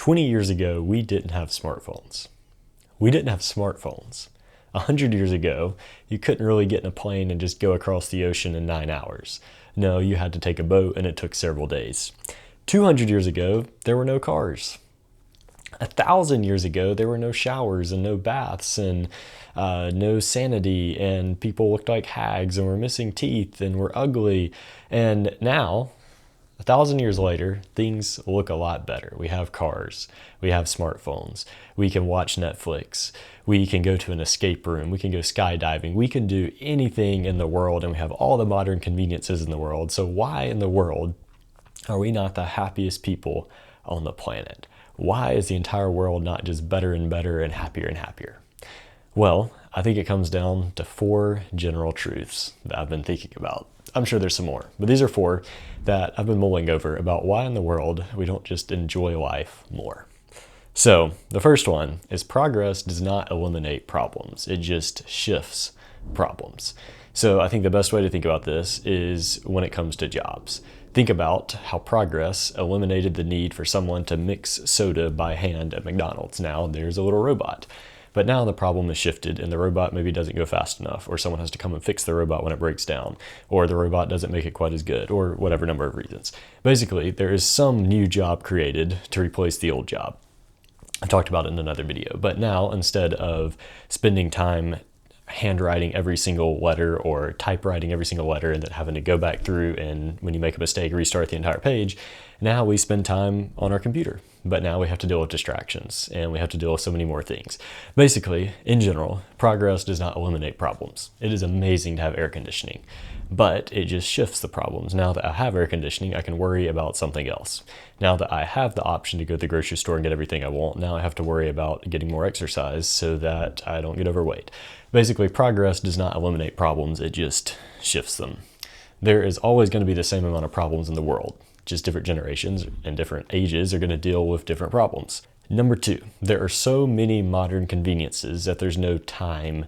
20 years ago, we didn't have smartphones. We didn't have smartphones. 100 years ago, you couldn't really get in a plane and just go across the ocean in 9 hours. No, you had to take a boat and it took several days. 200 years ago, there were no cars. 1,000 years ago, there were no showers and no baths and no sanity, and people looked like hags and were missing teeth and were ugly. And now, 1,000 years later, things look a lot better. We have cars, we have smartphones, we can watch Netflix, we can go to an escape room, we can go skydiving, we can do anything in the world, and we have all the modern conveniences in the world. So why in the world are we not the happiest people on the planet? Why is the entire world not just better and better and happier and happier? Well, I think it comes down to 4 general truths that I've been thinking about. I'm sure there's some more, but these are 4 that I've been mulling over about why in the world we don't just enjoy life more. So the first one is progress does not eliminate problems. It just shifts problems. So I think the best way to think about this is when it comes to jobs. Think about how progress eliminated the need for someone to mix soda by hand at McDonald's. Now there's a little robot. But now the problem has shifted and the robot maybe doesn't go fast enough, or someone has to come and fix the robot when it breaks down, or the robot doesn't make it quite as good, or whatever number of reasons. Basically, there is some new job created to replace the old job. I've talked about it in another video, but now instead of spending time handwriting every single letter or typewriting every single letter and then having to go back through and when you make a mistake restart the entire page, now we spend time on our computer. But now we have to deal with distractions and we have to deal with so many more things. Basically, in general, progress does not eliminate problems. It is amazing to have air conditioning, but it just shifts the problems. Now that I have air conditioning, I can worry about something else. Now that I have the option to go to the grocery store and get everything I want, now I have to worry about getting more exercise so that I don't get overweight. Basically, progress does not eliminate problems, it just shifts them. There is always going to be the same amount of problems in the world. Just different generations and different ages are going to deal with different problems. Number 2, there are so many modern conveniences that there's no time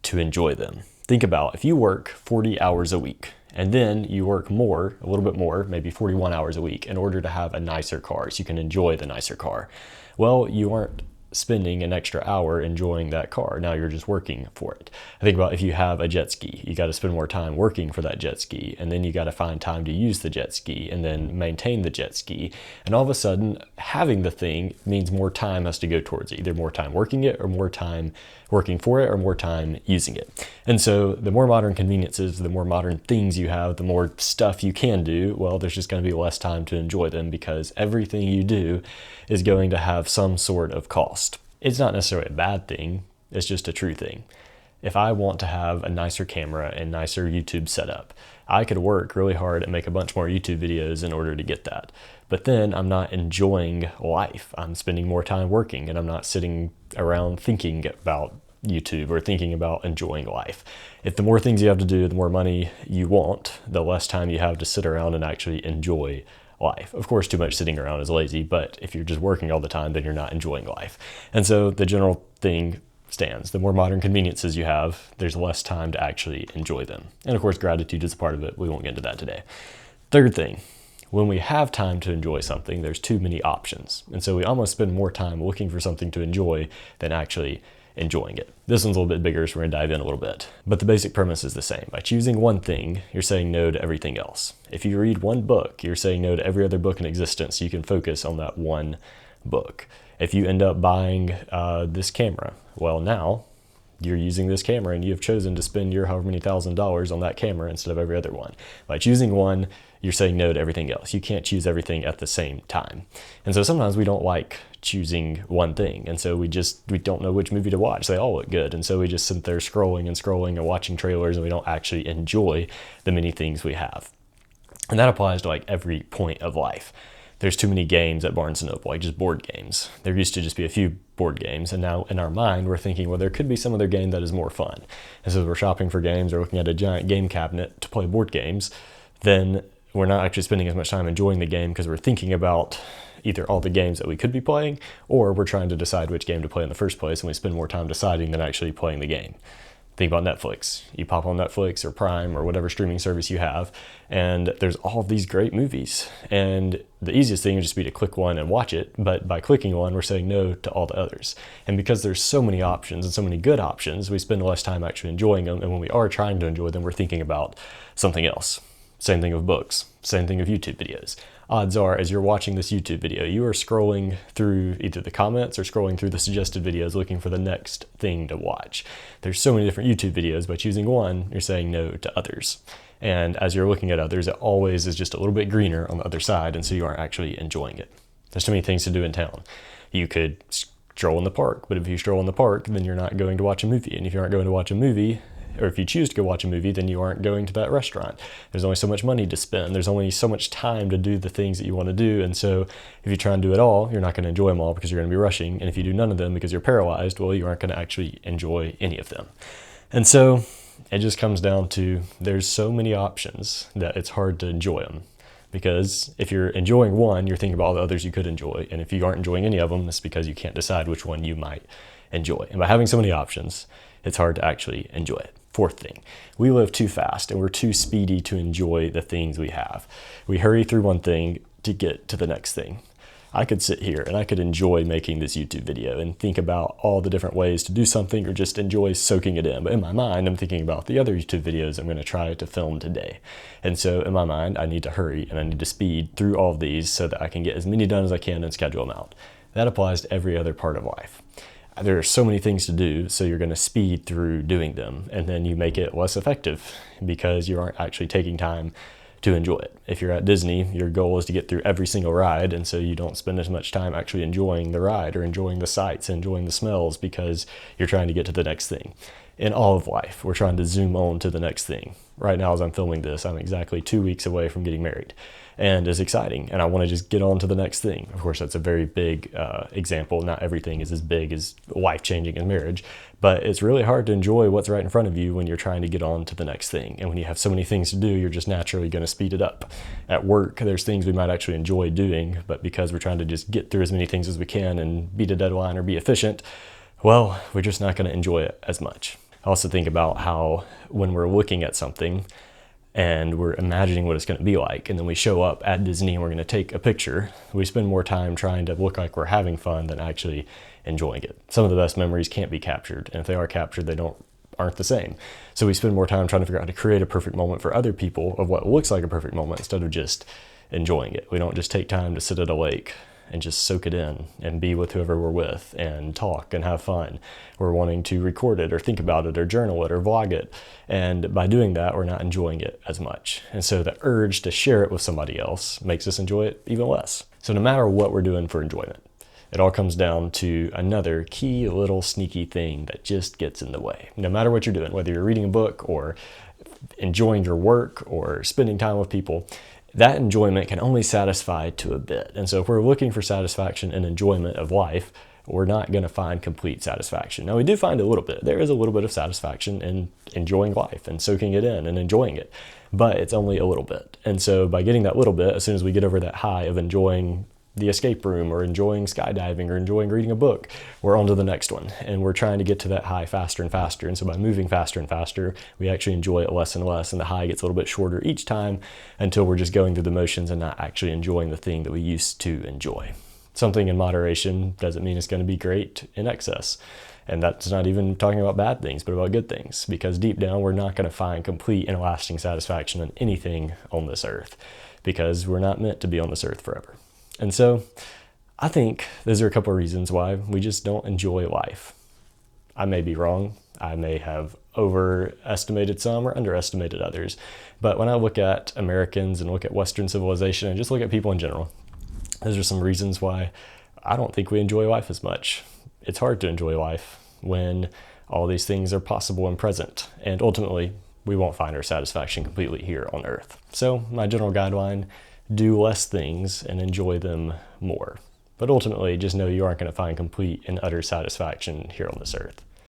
to enjoy them. Think about if you work 40 hours a week and then you work more, a little bit more, maybe 41 hours a week in order to have a nicer car so you can enjoy the nicer car. Well, you aren't spending an extra hour enjoying that car. Now you're just working for it. I think about if you have a jet ski, you got to spend more time working for that jet ski, and then you got to find time to use the jet ski and then maintain the jet ski. And all of a sudden, having the thing means more time has to go towards it, either more time working it or more time working for it or more time using it. And so the more modern conveniences, the more modern things you have, the more stuff you can do, well, there's just going to be less time to enjoy them because everything you do is going to have some sort of cost. It's not necessarily a bad thing, it's just a true thing. If I want to have a nicer camera and nicer YouTube setup, I could work really hard and make a bunch more YouTube videos in order to get that. But then I'm not enjoying life. I'm spending more time working and I'm not sitting around thinking about YouTube or thinking about enjoying life. If the more things you have to do, the more money you want, the less time you have to sit around and actually enjoy life. Of course, too much sitting around is lazy, but if you're just working all the time, then you're not enjoying life. And so the general thing stands. The more modern conveniences you have, there's less time to actually enjoy them. And of course, gratitude is a part of it. We won't get into that today. Third thing, when we have time to enjoy something, there's too many options. And so we almost spend more time looking for something to enjoy than actually enjoying it. This one's a little bit bigger, so we're gonna dive in a little bit. But the basic premise is the same. By choosing one thing, you're saying no to everything else. If you read one book, you're saying no to every other book in existence so you can focus on that one book. If you end up buying this camera, well, now you're using this camera and you have chosen to spend your however many $1,000s on that camera instead of every other one. By choosing one, you're saying no to everything else. You can't choose everything at the same time. And so sometimes we don't like choosing one thing. And so we don't know which movie to watch. They all look good. And so we just sit there scrolling and watching trailers, and we don't actually enjoy the many things we have. And that applies to like every point of life. There's too many games at Barnes & Noble, like just board games. There used to just be a few board games, and now in our mind, we're thinking, well, there could be some other game that is more fun. And so as we're shopping for games or looking at a giant game cabinet to play board games, then we're not actually spending as much time enjoying the game because we're thinking about either all the games that we could be playing, or we're trying to decide which game to play in the first place, and we spend more time deciding than actually playing the game. Think about Netflix. You pop on Netflix or Prime or whatever streaming service you have, and there's all of these great movies. And the easiest thing would just be to click one and watch it, but by clicking one, we're saying no to all the others. And because there's so many options and so many good options, we spend less time actually enjoying them, and when we are trying to enjoy them, we're thinking about something else. Same thing with books, same thing with YouTube videos. Odds are, as you're watching this YouTube video, you are scrolling through either the comments or scrolling through the suggested videos looking for the next thing to watch. There's so many different YouTube videos. By choosing one, you're saying no to others. And as you're looking at others, it always is just a little bit greener on the other side, and so you aren't actually enjoying it. There's too many things to do in town. You could stroll in the park, but if you stroll in the park, then you're not going to watch a movie. And if you aren't going to watch a movie, or if you choose to go watch a movie, then you aren't going to that restaurant. There's only so much money to spend. There's only so much time to do the things that you want to do. And so if you try and do it all, you're not going to enjoy them all because you're going to be rushing. And if you do none of them because you're paralyzed, well, you aren't going to actually enjoy any of them. And so it just comes down to there's so many options that it's hard to enjoy them. Because if you're enjoying one, you're thinking about all the others you could enjoy. And if you aren't enjoying any of them, it's because you can't decide which one you might enjoy. And by having so many options, it's hard to actually enjoy it. Fourth thing, we live too fast and we're too speedy to enjoy the things we have. We hurry through one thing to get to the next thing. I could sit here and I could enjoy making this YouTube video and think about all the different ways to do something or just enjoy soaking it in. But in my mind, I'm thinking about the other YouTube videos I'm going to try to film today. And so in my mind, I need to hurry and I need to speed through all of these so that I can get as many done as I can and schedule them out. That applies to every other part of life. There are so many things to do, so you're going to speed through doing them, and then you make it less effective because you aren't actually taking time to enjoy it. If you're at Disney, your goal is to get through every single ride, and so you don't spend as much time actually enjoying the ride or enjoying the sights, enjoying the smells, because you're trying to get to the next thing. In all of life, we're trying to zoom on to the next thing. Right now, as I'm filming this, I'm exactly 2 weeks away from getting married. And it's exciting, and I want to just get on to the next thing. Of course, that's a very big example. Not everything is as big as life-changing as marriage, but it's really hard to enjoy what's right in front of you when you're trying to get on to the next thing. And when you have so many things to do, you're just naturally going to speed it up. At work, there's things we might actually enjoy doing, but because we're trying to just get through as many things as we can and beat a deadline or be efficient, well, we're just not going to enjoy it as much. I also think about how when we're looking at something, and we're imagining what it's going to be like, and then we show up at Disney and we're going to take a picture, we spend more time trying to look like we're having fun than actually enjoying it. Some of the best memories can't be captured, and if they are captured, they aren't the same. So we spend more time trying to figure out how to create a perfect moment for other people of what looks like a perfect moment instead of just enjoying it. We don't just take time to sit at a lake and just soak it in and be with whoever we're with and talk and have fun. We're wanting to record it or think about it or journal it or vlog it. And by doing that, we're not enjoying it as much. And so the urge to share it with somebody else makes us enjoy it even less. So no matter what we're doing for enjoyment, it all comes down to another key little sneaky thing that just gets in the way. No matter what you're doing, whether you're reading a book or enjoying your work or spending time with people, that enjoyment can only satisfy to a bit. And so if we're looking for satisfaction and enjoyment of life, we're not going to find complete satisfaction. Now, we do find a little bit. There is a little bit of satisfaction in enjoying life and soaking it in and enjoying it, but it's only a little bit. And so by getting that little bit, as soon as we get over that high of enjoying the escape room or enjoying skydiving or enjoying reading a book, we're on to the next one. And we're trying to get to that high faster and faster. And so by moving faster and faster, we actually enjoy it less and less. And the high gets a little bit shorter each time until we're just going through the motions and not actually enjoying the thing that we used to enjoy. Something in moderation doesn't mean it's going to be great in excess. And that's not even talking about bad things, but about good things. Because deep down, we're not going to find complete and lasting satisfaction in anything on this earth. Because we're not meant to be on this earth forever. And so I think those are a couple of reasons why we just don't enjoy life. I may be wrong. I may have overestimated some or underestimated others. But when I look at Americans and look at Western civilization and just look at people in general, those are some reasons why I don't think we enjoy life as much. It's hard to enjoy life when all these things are possible and present. And ultimately, we won't find our satisfaction completely here on Earth. So my general guideline, do less things and enjoy them more. But ultimately, just know you aren't going to find complete and utter satisfaction here on this earth.